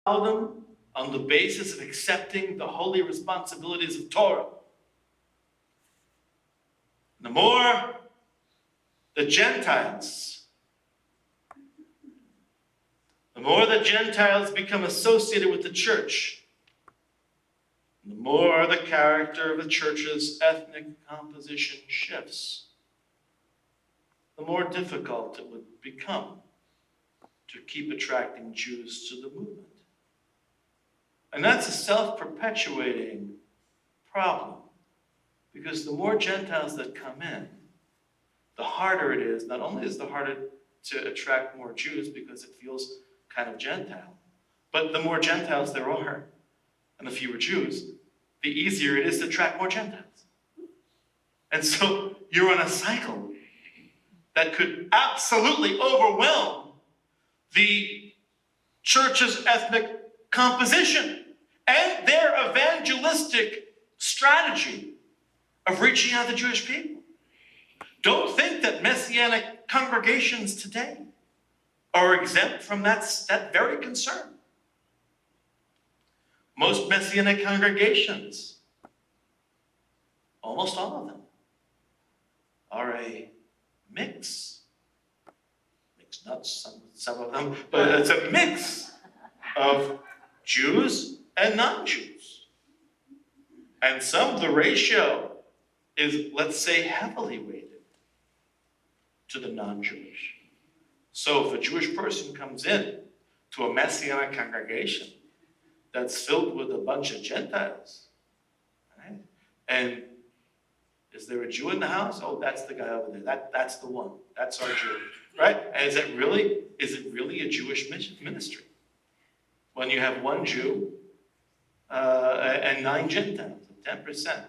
them on the basis of accepting the holy responsibilities of Torah. The more the Gentiles become associated with the church, the more the character of the church's ethnic composition shifts, the more difficult it would become to keep attracting Jews to the movement. And that's a self-perpetuating problem, because the more Gentiles that come in, the harder it is. Not only is it harder to attract more Jews because it feels kind of Gentile, but the more Gentiles there are, and the fewer Jews, the easier it is to attract more Gentiles. And so you're on a cycle that could absolutely overwhelm the church's ethnic composition and their evangelistic strategy of reaching out to Jewish people. Don't think that Messianic congregations today are exempt from that very concern. Most Messianic congregations, almost all of them, are a mix. Mixed nuts, some of them, but it's a mix of Jews and non-Jews. And some of the ratio is, let's say, heavily weighted to the non-Jewish. So if a Jewish person comes in to a Messianic congregation that's filled with a bunch of Gentiles, right? And is there a Jew in the house? Oh, that's the guy over there. That's the one. That's our Jew, right? And is it really a Jewish ministry when you have one Jew and 9 Gentiles, 10%?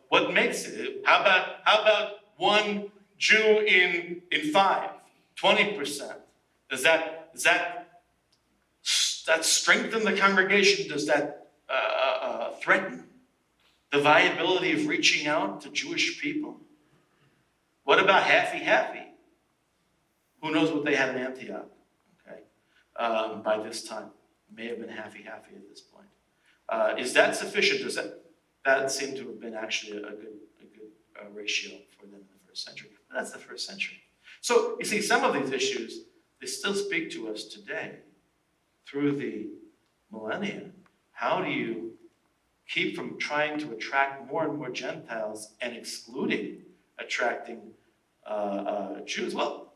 What makes it? How about one Jew in 5, 20%? Does that strengthen the congregation? Does that threaten the viability of reaching out to Jewish people? What about halfy? Who knows what they had in Antioch? Okay, by this time, it may have been halfy at this point. Is that sufficient? Does that seem to have been actually a good ratio for them in the first century? But that's the first century. So you see, some of these issues, they still speak to us today through the millennia. How do you keep from trying to attract more and more Gentiles and excluding attracting Jews? Well,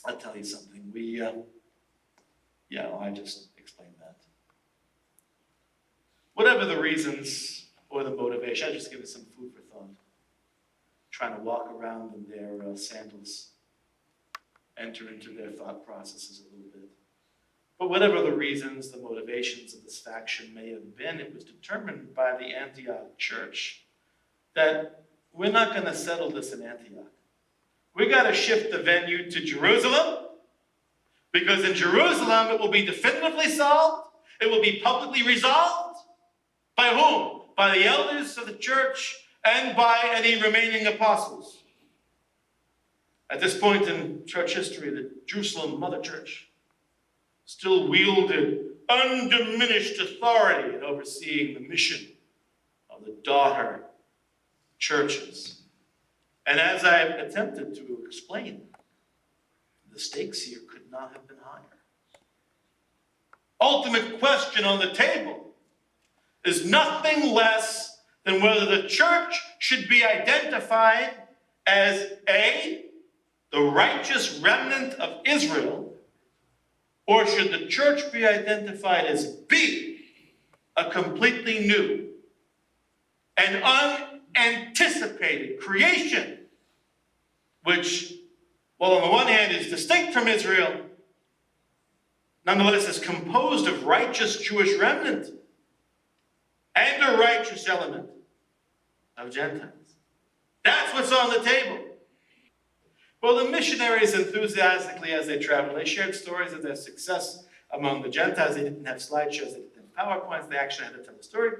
I'll tell you something. I just explained that. Whatever the reasons or the motivation, I'll just give you some food for thought. Trying to walk around in their sandals, enter into their thought processes a little bit. But whatever the reasons, the motivations of this faction may have been, it was determined by the Antioch church that we're not going to settle this in Antioch. We got to shift the venue to Jerusalem, because in Jerusalem it will be definitively solved. It will be publicly resolved. By whom? By the elders of the church and by any remaining apostles. At this point in church history, the Jerusalem Mother Church still wielded undiminished authority in overseeing the mission of the daughter churches. And as I have attempted to explain, the stakes here could not have been higher. Ultimate question on the table is nothing less than whether the church should be identified as A, the righteous remnant of Israel, or should the church be identified as B, a completely new and unanticipated creation, which, while on the one hand is distinct from Israel, nonetheless is composed of righteous Jewish remnant and a righteous element of Gentiles. That's what's on the table. Well, the missionaries, enthusiastically as they traveled, they shared stories of their success among the Gentiles. They didn't have slideshows, they didn't have PowerPoints, they actually had to tell the story.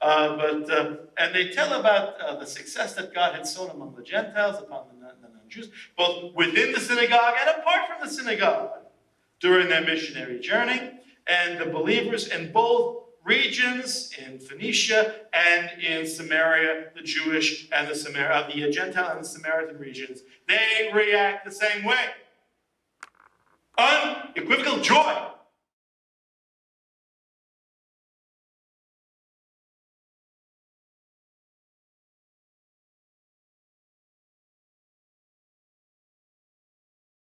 And they tell about the success that God had sown among the Gentiles, upon the non-Jews, both within the synagogue and apart from the synagogue during their missionary journey. And the believers in both regions, in Phoenicia and in Samaria, the Jewish and the Gentile and the Samaritan regions, they react the same way. Unequivocal joy